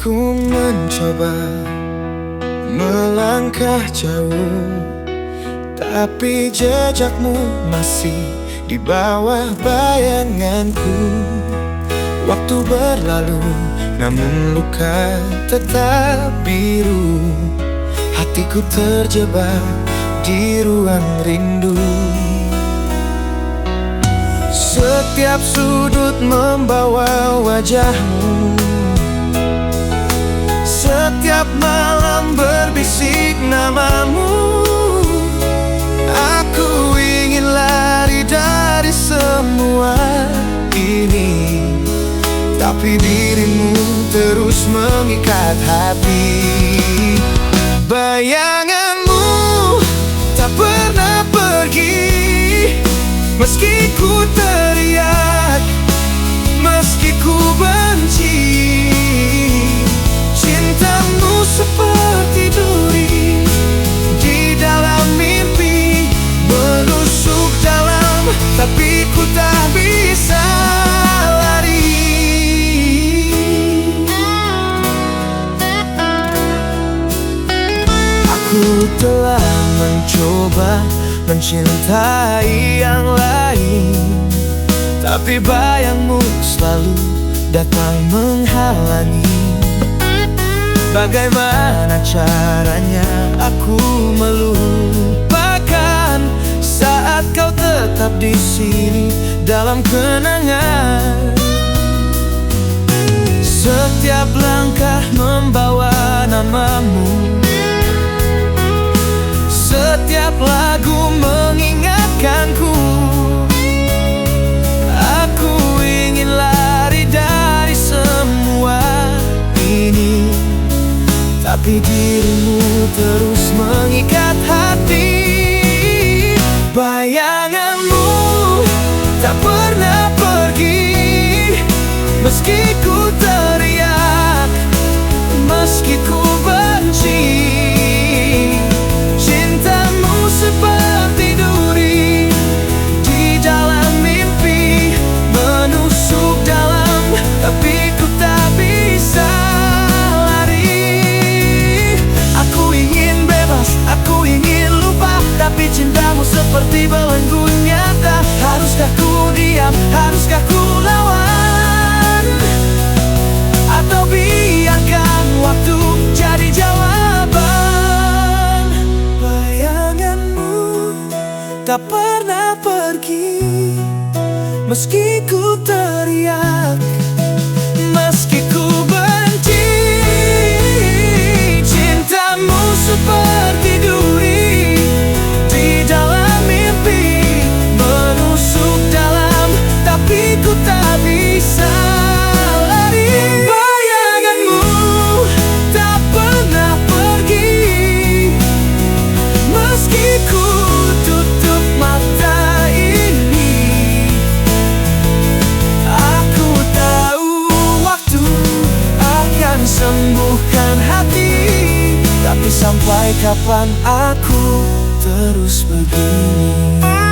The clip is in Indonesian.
Aku mencoba melangkah jauh, tapi jejakmu masih di bawah bayanganku. Waktu berlalu, namun luka tetap biru. Hatiku terjebak di ruang rindu. Setiap sudut membawa wajahmu, setiap malam berbisik namamu. Aku ingin lari dari semua ini, tapi dirimu terus mengikat hati. Bayanganmu tak pernah pergi, meski ku teriak, meski ku benci. Cintamu seperti duri di dalam mimpi, menusuk dalam, tapi ku tak bisa lari. Aku telah mencoba mencintai yang lain, tapi bayangmu selalu datang menghalangi. Bagaimana caranya aku melupakan saat kau tetap di sini dalam kenangan. Setiap langkah membawa namamu, setiap lagu mengingatkanku. Aku ingin lari dari semua ini, tapi dirimu terus mengikat hati. Bayanganmu tak pernah pergi, meski ku teriak, meski ku benci. Cintamu seperti duri di dalam mimpi, menusuk dalam, tapi ku tak bisa lari. Aku ingin bebas, aku ingin lupa, tapi cintamu seperti belenggu nyata. Haruskah ku diam, haruskah ku lawan, atau biarkan waktu jadi jawaban? Bayanganmu tak pernah pergi, meski ku teriak, meski ku benci. Cintamu seperti duri di dalam mimpi, menusuk dalam, tapi ku tak bisa lari. Bayanganmu tak pernah pergi, meski ku tutup mata ini. Aku tahu waktu akan sembuhkan hati, tapi sampai kapan aku terus begini?